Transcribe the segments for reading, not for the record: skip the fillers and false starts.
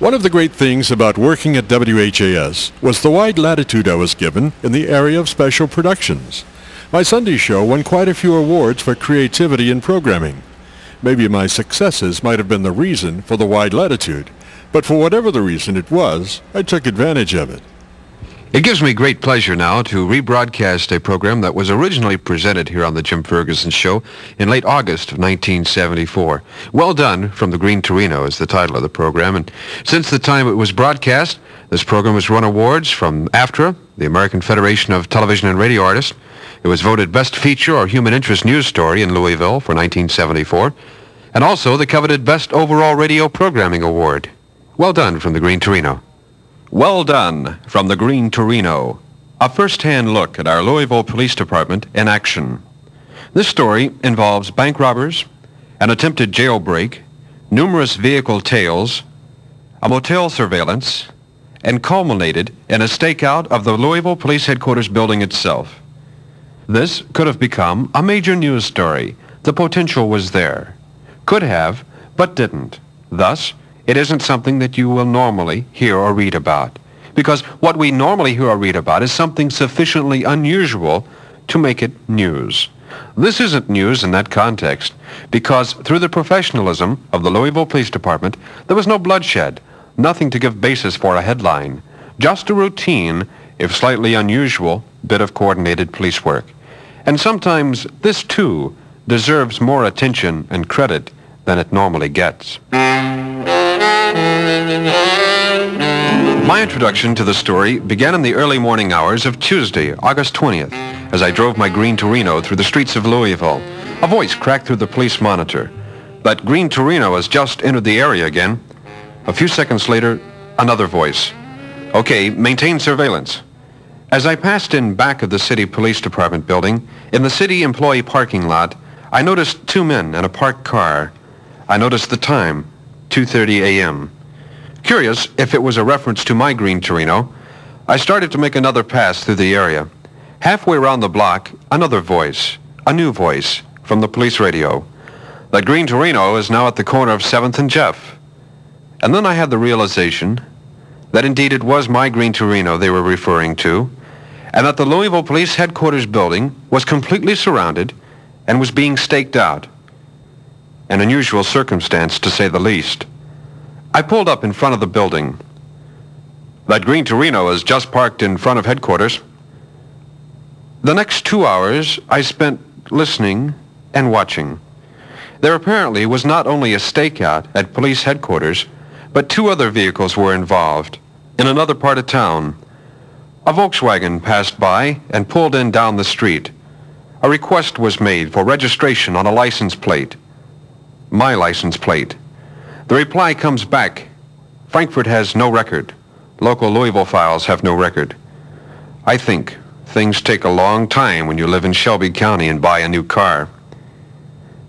One of the great things about working at WHAS was the wide latitude I was given in the area of special productions. My Sunday show won quite a few awards for creativity in programming. Maybe my successes might have been the reason for the wide latitude, but for whatever the reason it was, I took advantage of it. It gives me great pleasure now to rebroadcast a program that was originally presented here on the Jim Ferguson Show in late August of 1974. Well Done from the Green Torino is the title of the program, and since the time it was broadcast, this program has won awards from AFTRA, the American Federation of Television and Radio Artists. It was voted Best Feature or Human Interest News Story in Louisville for 1974, and also the coveted Best Overall Radio Programming Award. Well Done from the Green Torino. Well Done from the Green Torino, a first-hand look at our Louisville Police Department in action. This story involves bank robbers, an attempted jailbreak, numerous vehicle tails, a motel surveillance, and culminated in a stakeout of the Louisville Police Headquarters building itself. This could have become a major news story. The potential was there. Could have, but didn't. Thus, it isn't something that you will normally hear or read about, because what we normally hear or read about is something sufficiently unusual to make it news. This isn't news in that context, because through the professionalism of the Louisville Police Department, there was no bloodshed, nothing to give basis for a headline, just a routine, if slightly unusual, bit of coordinated police work. And sometimes this, too, deserves more attention and credit than it normally gets. My introduction to the story began in the early morning hours of Tuesday, August 20th, as I drove my Green Torino through the streets of Louisville. A voice cracked through the police monitor. That Green Torino has just entered the area again. A few seconds later, another voice. Okay, maintain surveillance. As I passed in back of the city police department building, in the city employee parking lot, I noticed two men in a parked car. I noticed the time, 2:30 a.m. Curious if it was a reference to my Green Torino, I started to make another pass through the area. Halfway around the block, another voice, a new voice, from the police radio. That Green Torino is now at the corner of 7th and Jeff. And then I had the realization that indeed it was my Green Torino they were referring to, and that the Louisville Police Headquarters building was completely surrounded and was being staked out. An unusual circumstance, to say the least. I pulled up in front of the building. That Green Torino is just parked in front of headquarters. The next 2 hours I spent listening and watching. There apparently was not only a stakeout at police headquarters, but two other vehicles were involved in another part of town. A Volkswagen passed by and pulled in down the street. A request was made for registration on a license plate. My license plate. The reply comes back. Frankfurt has no record. Local Louisville files have no record. I think things take a long time when you live in Shelby County and buy a new car.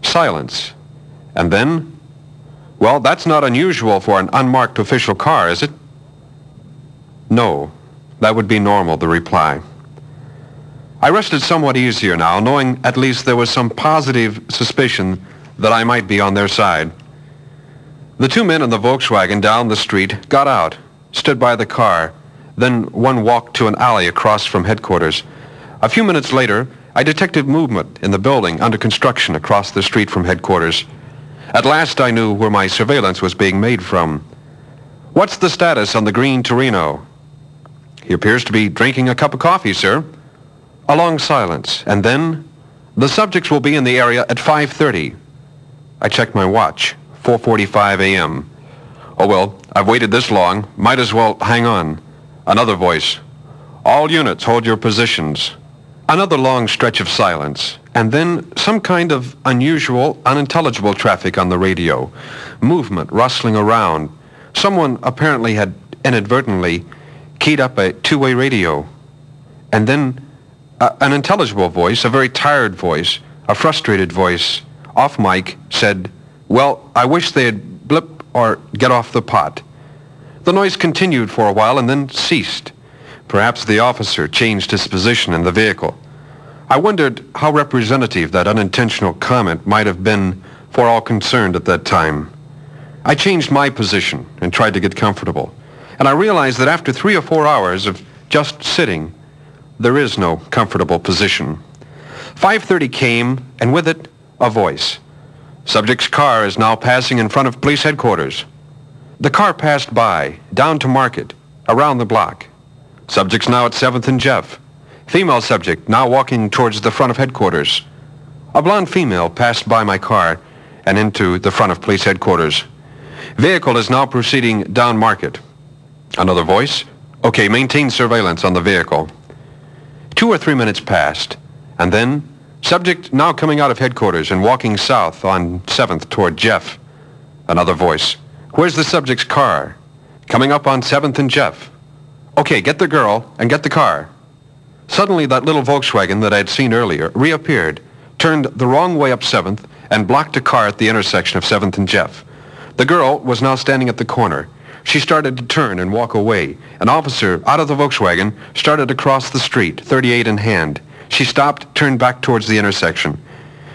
Silence. And then, well, that's not unusual for an unmarked official car, is it? No, that would be normal, the reply. I rested somewhat easier now, knowing at least there was some positive suspicion that I might be on their side. The two men in the Volkswagen down the street got out, stood by the car, then one walked to an alley across from headquarters. A few minutes later, I detected movement in the building under construction across the street from headquarters. At last I knew where my surveillance was being made from. What's the status on the Green Torino? He appears to be drinking a cup of coffee, sir. A long silence, and then, the subjects will be in the area at 5:30. I checked my watch, 4:45 a.m. Oh well, I've waited this long, might as well hang on. Another voice. All units hold your positions. Another long stretch of silence, and then some kind of unusual, unintelligible traffic on the radio. Movement rustling around. Someone apparently had inadvertently keyed up a two-way radio. And then an intelligible voice, a very tired voice, a frustrated voice, off mic, said, "Well, I wish they'd blip or get off the pot." The noise continued for a while and then ceased. Perhaps the officer changed his position in the vehicle. I wondered how representative that unintentional comment might have been for all concerned at that time. I changed my position and tried to get comfortable. And I realized that after 3 or 4 hours of just sitting, there is no comfortable position. 5:30 came, and with it, a voice. Subject's car is now passing in front of police headquarters. The car passed by, down to Market, around the block. Subject's now at 7th and Jeff. Female subject now walking towards the front of headquarters. A blonde female passed by my car and into the front of police headquarters. Vehicle is now proceeding down Market. Another voice. Okay, maintain surveillance on the vehicle. 2 or 3 minutes passed, and then subject now coming out of headquarters and walking south on 7th toward Jeff. Another voice. Where's the subject's car? Coming up on 7th and Jeff. Okay, get the girl and get the car. Suddenly that little Volkswagen that I had seen earlier reappeared, turned the wrong way up 7th, and blocked a car at the intersection of 7th and Jeff. The girl was now standing at the corner. She started to turn and walk away. An officer out of the Volkswagen started to cross the street, 38 in hand. She stopped, turned back towards the intersection.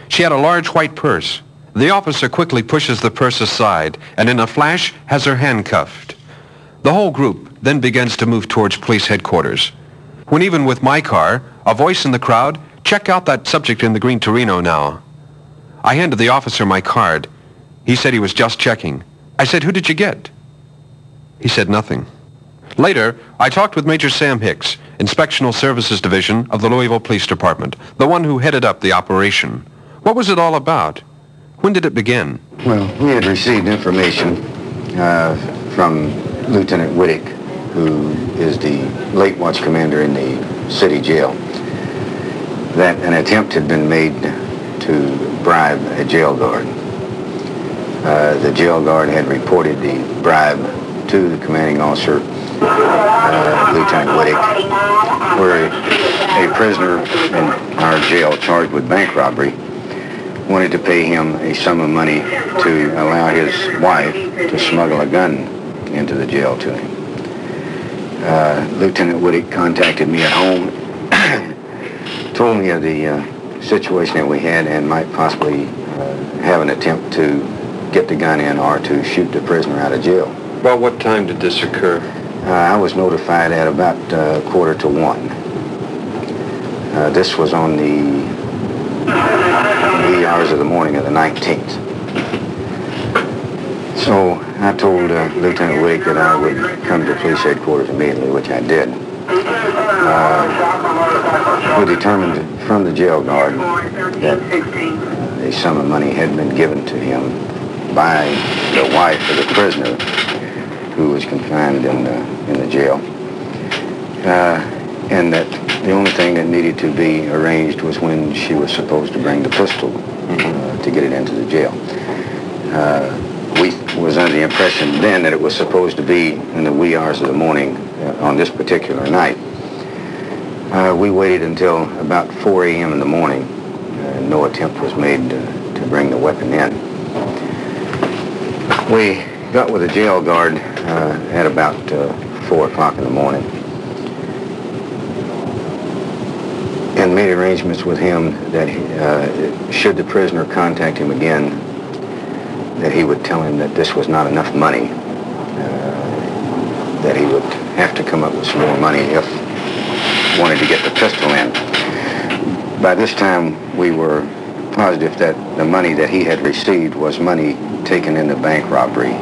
She had a large white purse. The officer quickly pushes the purse aside and in a flash has her handcuffed. The whole group then begins to move towards police headquarters. When even with my car, a voice in the crowd, check out that subject in the green Torino now. I handed the officer my card. He said he was just checking. I said, who did you get? He said nothing. Later, I talked with Major Sam Hicks, Inspectional Services Division of the Louisville Police Department, the one who headed up the operation. What was it all about? When did it begin? Well, we had received information from Lieutenant Whittick, who is the late watch commander in the city jail, that an attempt had been made to bribe a jail guard. The jail guard had reported the bribe to the commanding officer, Lieutenant Whittick, where a prisoner in our jail charged with bank robbery wanted to pay him a sum of money to allow his wife to smuggle a gun into the jail to him. Lieutenant Whittick contacted me at home, told me of the situation that we had and might possibly have an attempt to get the gun in or to shoot the prisoner out of jail. About what time did this occur? I was notified at about 1:45. This was on the wee hours of the morning of the 19th. So I told Lieutenant Whittick that I would come to police headquarters immediately, which I did. We determined from the jail guard that a sum of money had been given to him by the wife of the prisoner who was confined in the jail, and that the only thing that needed to be arranged was when she was supposed to bring the pistol to get it into the jail. We was under the impression then that it was supposed to be in the wee hours of the morning on this particular night. We waited until about 4 a.m. in the morning. No attempt was made to bring the weapon in. We got with the jail guard at about 4 o'clock in the morning and made arrangements with him that should the prisoner contact him again, that he would tell him that this was not enough money, that he would have to come up with some more money if he wanted to get the pistol in. By this time, we were positive that the money that he had received was money taken in the bank robbery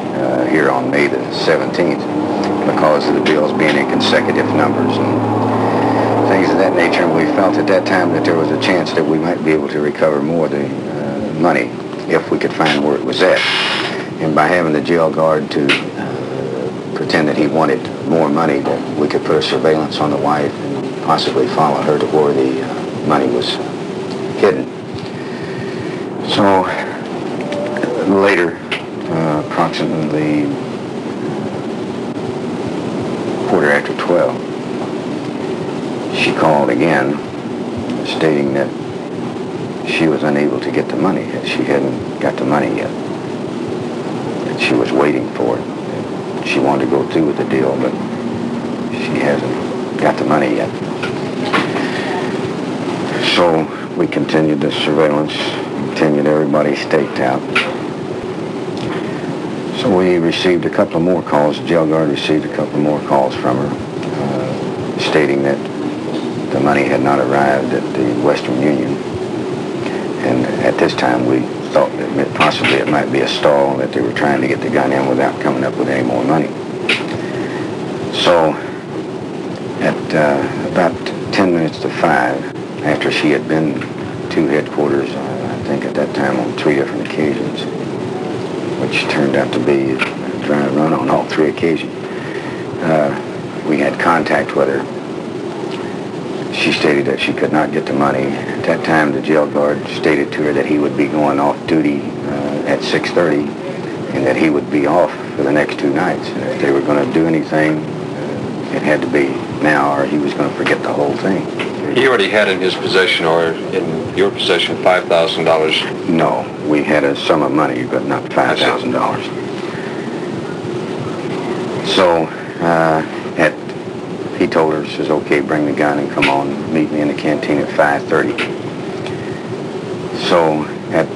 here on May the 17th because of the bills being in consecutive numbers and things of that nature. And we felt at that time that there was a chance that we might be able to recover more of the money if we could find where it was at. And by having the jail guard to pretend that he wanted more money, that we could put a surveillance on the wife and possibly follow her to where the money was hidden. So later, approximately 12:15, she called again, stating that she was unable to get the money, that she hadn't got the money yet, that she was waiting for it. She wanted to go through with the deal, but she hasn't got the money yet. So we continued the surveillance, continued everybody staked out. So we received a couple of more calls. The jail guard received a couple more calls from her, stating that the money had not arrived at the Western Union. And at this time, we thought that possibly it might be a stall, that they were trying to get the gun in without coming up with any more money. So at about 10 minutes to 5, after she had been to headquarters, I think at that time on 3 different occasions, which turned out to be a dry run on all 3 occasions, we had contact with her. She stated that she could not get the money. At that time, the jail guard stated to her that he would be going off duty at 6:30 and that he would be off for the next 2 nights. And if they were going to do anything, it had to be now or he was going to forget the whole thing. He already had in his possession or in your possession $5,000. No, we had a sum of money, but not $5,000. So he told her, says, okay, bring the gun and come on, meet me in the canteen at 5:30. So at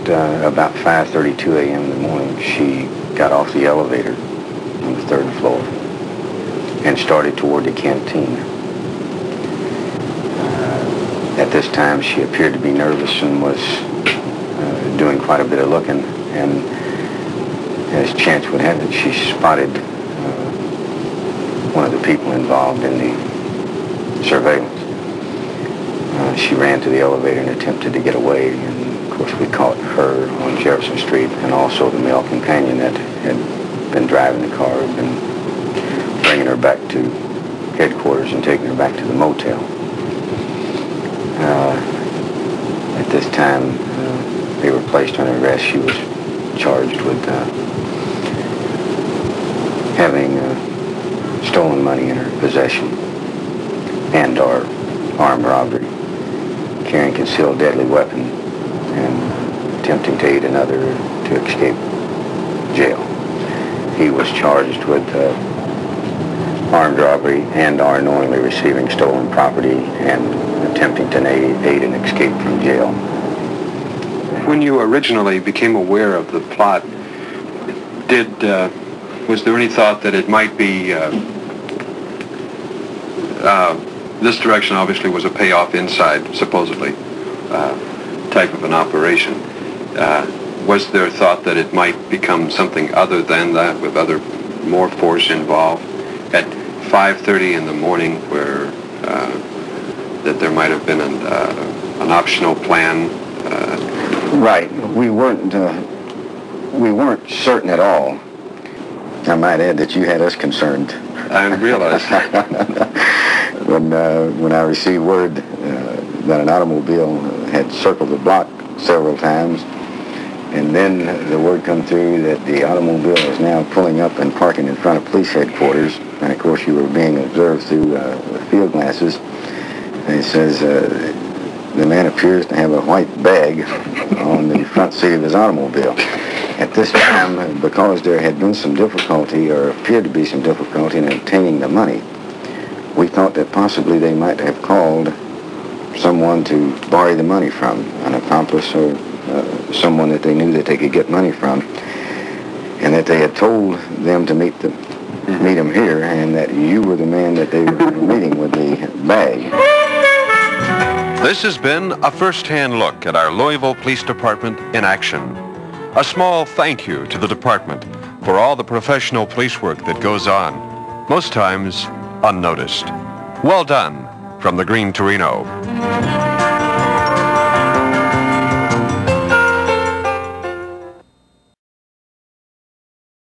about 5:32 a.m. in the morning, she got off the elevator on the 3rd floor and started toward the canteen. At this time, she appeared to be nervous and was doing quite a bit of looking, and as chance would have it, she spotted one of the people involved in the surveillance. She ran to the elevator and attempted to get away, and of course we caught her on Jefferson Street, and also the male companion that had been driving the car had been bringing her back to headquarters and taking her back to the motel. At this time, they were placed under arrest. She was charged with having stolen money in her possession and or armed robbery, carrying concealed deadly weapon, and attempting to aid another to escape jail. He was charged with armed robbery and or knowingly receiving stolen property and attempting to aid an escape from jail. When you originally became aware of the plot, was there any thought that it might be, this direction obviously was a payoff inside, supposedly, type of an operation. Was there thought that it might become something other than that, with more force involved at 5:30 in the morning, where that there might have been an optional plan? Right. We weren't certain at all. I might add that you had us concerned. I realize. When I received word that an automobile had circled the block several times, and then the word come through that the automobile is now pulling up and parking in front of police headquarters, and of course you were being observed through field glasses, and it says the man appears to have a white bag on the front seat of his automobile. At this time, because there had been some difficulty, or appeared to be some difficulty in obtaining the money, we thought that possibly they might have called someone to borrow the money from, an accomplice or someone that they knew that they could get money from, and that they had told them to meet them here, and that you were the man that they were meeting with the bag. This has been a first-hand look at our Louisville Police Department in action. A small thank you to the department for all the professional police work that goes on, most times unnoticed. Well done from the Green Torino.